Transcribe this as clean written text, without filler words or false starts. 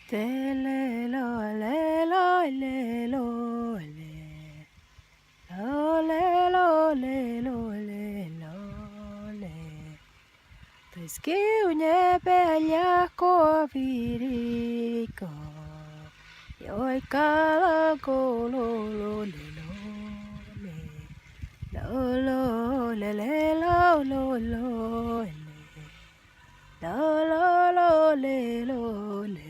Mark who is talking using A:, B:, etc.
A: Te le lo le lo le lo le lo le lo le lo le lo le Teski unye bella covirico Yoi kala ko lo lo le lo le lo lo le le lo lo lo le lo lo lo le lo le